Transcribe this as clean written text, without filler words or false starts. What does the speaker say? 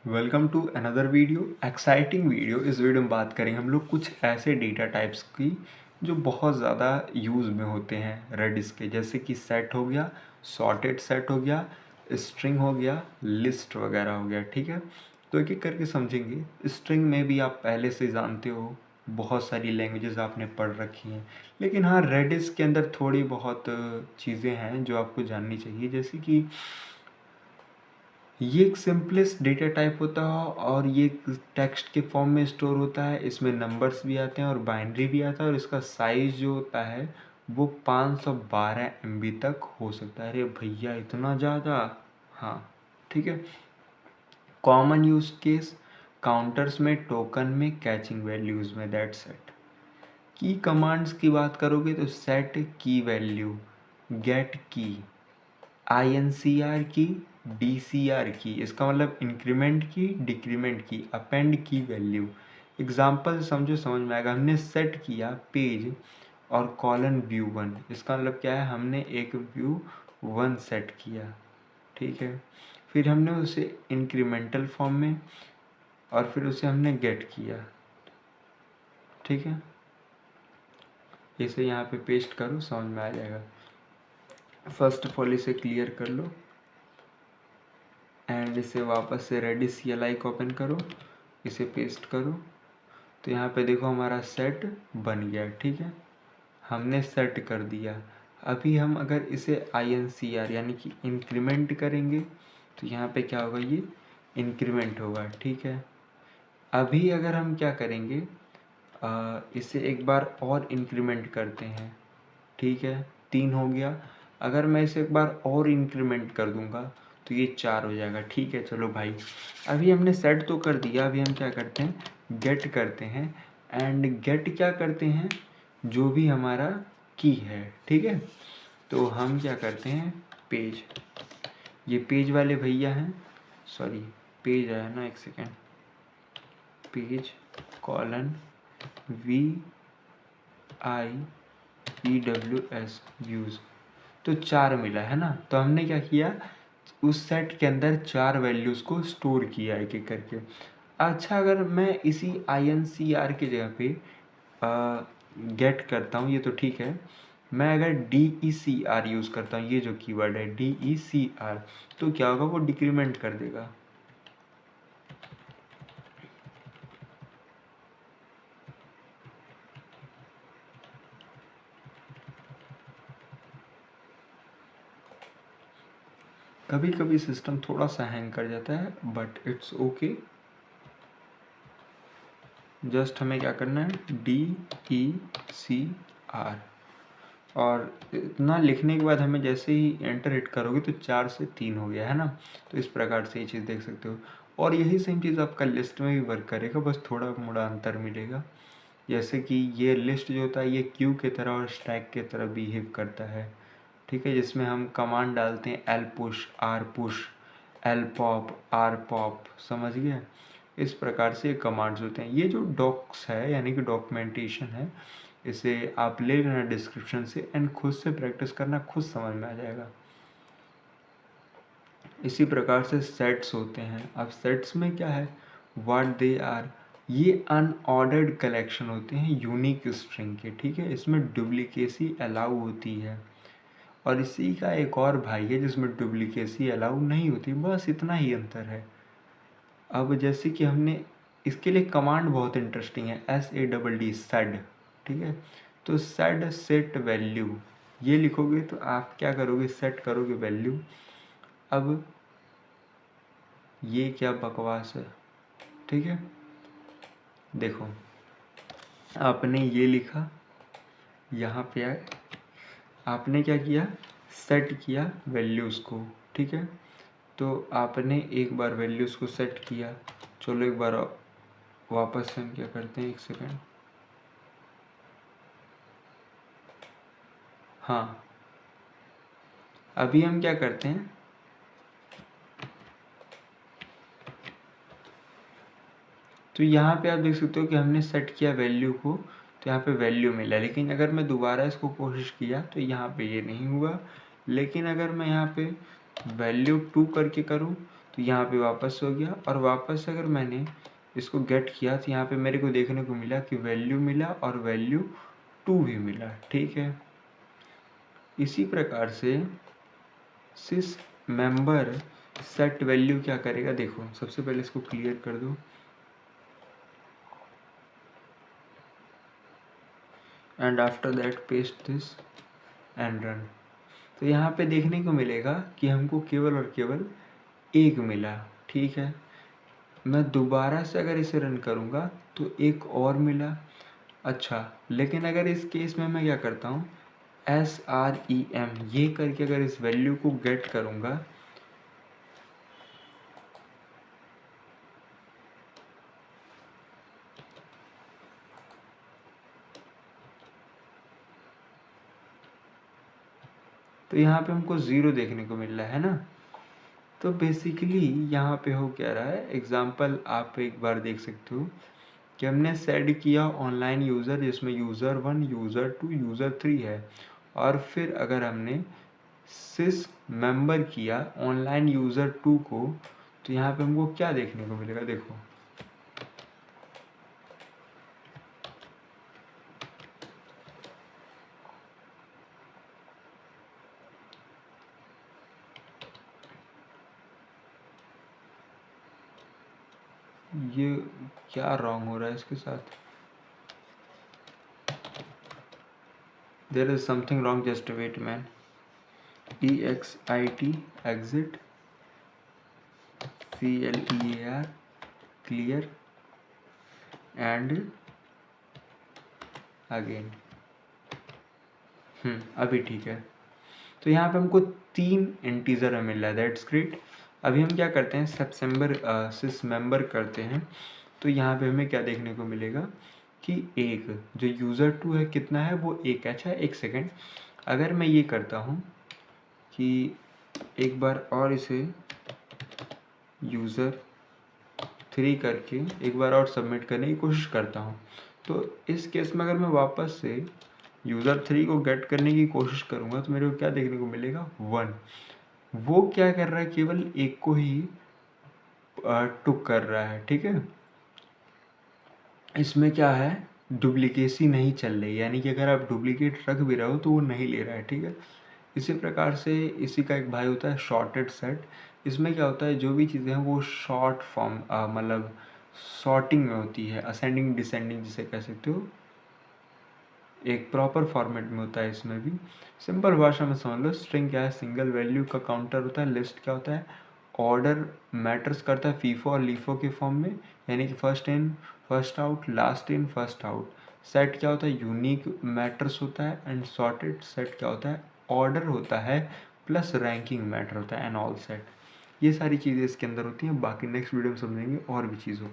Welcome to another video exciting video. इस video में बात करेंगे हम लोग कुछ ऐसे डेटा टाइप्स की जो बहुत ज़्यादा यूज़ में होते हैं रेडिस के, जैसे कि सेट हो गया, सॉर्टेड सेट हो गया, स्ट्रिंग हो गया, लिस्ट वगैरह हो गया। ठीक है, तो एक एक करके समझेंगे। स्ट्रिंग में भी आप पहले से जानते हो, बहुत सारी लैंग्वेजेस आपने पढ़ रखी हैं, लेकिन हाँ रेडिस के अंदर थोड़ी बहुत चीज़ें हैं जो आपको जाननी चाहिए। जैसे कि ये एक सिंपलेस्ट डेटा टाइप होता है और ये टेक्स्ट के फॉर्म में स्टोर होता है। इसमें नंबर्स भी आते हैं और बाइनरी भी आता है, और इसका साइज जो होता है वो 512 MB तक हो सकता है। अरे भैया इतना ज़्यादा! हाँ ठीक है। कॉमन यूज केस काउंटर्स में, टोकन में, कैचिंग वैल्यूज में, दैट्स इट। की कमांड्स की बात करोगे तो सेट की वैल्यू, गेट की, INCR की, DCR की, इसका मतलब इंक्रीमेंट की, डिक्रीमेंट की, अपेंड की वैल्यू। एग्जाम्पल समझो, समझ में आएगा। हमने सेट किया पेज और कॉलन व्यू 1, इसका मतलब क्या है, हमने एक व्यू 1 सेट किया। ठीक है, फिर हमने उसे इंक्रीमेंटल फॉर्म में और फिर उसे हमने गेट किया। ठीक है, इसे यहाँ पे पेस्ट करो, समझ में आ जाएगा। फर्स्ट ऑफ ऑल इसे क्लियर कर लो एंड इसे वापस से रेडिस CLI को ओपन करो, इसे पेस्ट करो। तो यहाँ पे देखो हमारा सेट बन गया। ठीक है, हमने सेट कर दिया। अभी हम अगर इसे INCR यानी कि इंक्रीमेंट करेंगे तो यहाँ पे क्या होगा, ये इंक्रीमेंट होगा। ठीक है, अभी अगर हम क्या करेंगे, इसे एक बार और इंक्रीमेंट करते हैं। ठीक है, 3 हो गया। अगर मैं इसे एक बार और इंक्रीमेंट कर दूंगा तो ये 4 हो जाएगा। ठीक है, चलो भाई, अभी हमने सेट तो कर दिया। अभी हम क्या करते हैं, गेट करते हैं। एंड गेट क्या करते हैं, जो भी हमारा की है। ठीक है, तो हम क्या करते हैं, पेज, ये पेज वाले भैया हैं, सॉरी पेज आया ना, एक second, page colon VIEWS views, तो 4 मिला है ना। तो हमने क्या किया, उस सेट के अंदर 4 वैल्यूज़ को स्टोर किया एक एक करके। अच्छा, अगर मैं इसी INCR की जगह पे गेट करता हूँ, ये तो ठीक है। मैं अगर DECR यूज़ करता हूँ, ये जो कीवर्ड है DECR, तो क्या होगा, वो डिक्रीमेंट कर देगा। कभी कभी सिस्टम थोड़ा सा हैंग कर जाता है, बट इट्स ओके। जस्ट हमें क्या करना है, DECR, और इतना लिखने के बाद हमें जैसे ही एंटर हिट करोगे तो 4 से 3 हो गया है ना। तो इस प्रकार से ये चीज़ देख सकते हो, और यही सेम चीज़ आपका लिस्ट में भी वर्क करेगा, बस थोड़ा मोड़ा अंतर मिलेगा। जैसे कि ये लिस्ट जो होता है ये क्यू की तरह और स्टैक की तरह बिहेव करता है। ठीक है, जिसमें हम कमांड डालते हैं L push, R push, L pop, R pop, समझ गए। इस प्रकार से कमांड्स होते हैं। ये जो डॉक्स है यानी कि डॉक्यूमेंटेशन है, इसे आप ले लेना डिस्क्रिप्शन से एंड खुद से प्रैक्टिस करना, खुद समझ में आ जाएगा। इसी प्रकार से सेट्स होते हैं। अब सेट्स में क्या है, व्हाट दे आर, ये अनऑर्डर्ड कलेक्शन होते हैं यूनिक स्ट्रिंग के। ठीक है, इसमें डुप्लीकेसी अलाउ होती है, और इसी का एक और भाई है जिसमें डुप्लीकेसी अलाउ नहीं होती, बस इतना ही अंतर है। अब जैसे कि हमने इसके लिए कमांड बहुत इंटरेस्टिंग है, SADD सेड। ठीक है, तो सेड सेट वैल्यू, ये लिखोगे तो आप क्या करोगे, सेट करोगे वैल्यू। अब ये क्या बकवास है, ठीक है, देखो आपने ये लिखा, यहाँ पे आए, आपने क्या किया, सेट किया वैल्यूज़ को। ठीक है, तो आपने एक बार वैल्यूज़ को सेट किया। चलो एक बार वापस से हम क्या करते हैं, एक सेकेंड, हाँ अभी हम क्या करते हैं, तो यहाँ पे आप देख सकते हो कि हमने सेट किया वैल्यू को, तो यहाँ पे वैल्यू मिला। लेकिन अगर मैं दोबारा इसको कोशिश किया तो यहाँ पे ये नहीं हुआ। लेकिन अगर मैं यहाँ पे वैल्यू 2 करके करूँ तो यहाँ पे वापस हो गया, और वापस अगर मैंने इसको गेट किया तो यहाँ पे मेरे को देखने को मिला कि वैल्यू मिला और वैल्यू 2 भी मिला। ठीक है, इसी प्रकार से सिस मेंबर सेट वैल्यू क्या करेगा, देखो सबसे पहले इसको क्लियर कर दो and after that paste this and run. तो यहाँ पे देखने को मिलेगा कि हमको केवल और केवल 1 मिला। ठीक है, मैं दोबारा से अगर इसे रन करूँगा तो 1 और मिला। अच्छा, लेकिन अगर इस केस में मैं क्या करता हूँ, SREM ये करके अगर इस वैल्यू को गेट करूँगा तो यहाँ पे हमको 0 देखने को मिल रहा है ना। तो बेसिकली यहाँ पे हो क्या रहा है, एग्जाम्पल आप एक बार देख सकते हो कि हमने सेट किया ऑनलाइन यूज़र, जिसमें यूज़र 1, यूज़र 2, यूज़र 3 है, और फिर अगर हमने सिस मेंबर किया ऑनलाइन यूज़र 2 को, तो यहाँ पे हमको क्या देखने को मिलेगा, देखो ये क्या रॉन्ग हो रहा है इसके साथ, there is something wrong, just wait man. EXIT exit CLEAR clear and again. अभी ठीक है। तो यहाँ पे हमको 3 इंटीजर में मिल रहा है, दैट्स ग्रेट। अभी हम क्या करते हैं, सिस मेंबर करते हैं। तो यहाँ पे हमें क्या देखने को मिलेगा कि एक जो यूज़र 2 है कितना है, वो 1। अच्छा, 1 सेकेंड, अगर मैं ये करता हूँ कि एक बार और इसे यूज़र 3 करके एक बार और सबमिट करने की कोशिश करता हूँ, तो इस केस में अगर मैं वापस से यूज़र 3 को गेट करने की कोशिश करूँगा तो मेरे को क्या देखने को मिलेगा, 1। वो क्या कर रहा है, केवल 1 को ही टुक कर रहा है। ठीक है, इसमें क्या है, डुप्लीकेसी नहीं चल रही, यानी कि अगर आप डुप्लीकेट रख भी रहे हो तो वो नहीं ले रहा है। ठीक है, इसी प्रकार से इसी का एक भाई होता है शॉर्टेड सेट। इसमें क्या होता है, जो भी चीज़ें हैं वो शॉर्ट फॉर्म मतलब सॉर्टिंग में होती है, असेंडिंग डिसेंडिंग जिसे कह सकते हो, एक प्रॉपर फॉर्मेट में होता है। इसमें भी सिंपल भाषा में समझ लो, स्ट्रिंग क्या है, सिंगल वैल्यू का काउंटर होता है। लिस्ट क्या होता है, ऑर्डर मैटर्स करता है फीफो और लीफो के फॉर्म में, यानी कि first in first out, last in first out. Set क्या होता है, यूनिक मैटर्स होता है। एंड सॉर्टेड सेट क्या होता है, ऑर्डर होता है प्लस रैंकिंग मैटर होता है, एंड ऑल सेट। ये सारी चीज़ें इसके अंदर होती हैं। बाकी नेक्स्ट वीडियो में समझेंगे और भी चीज़ों।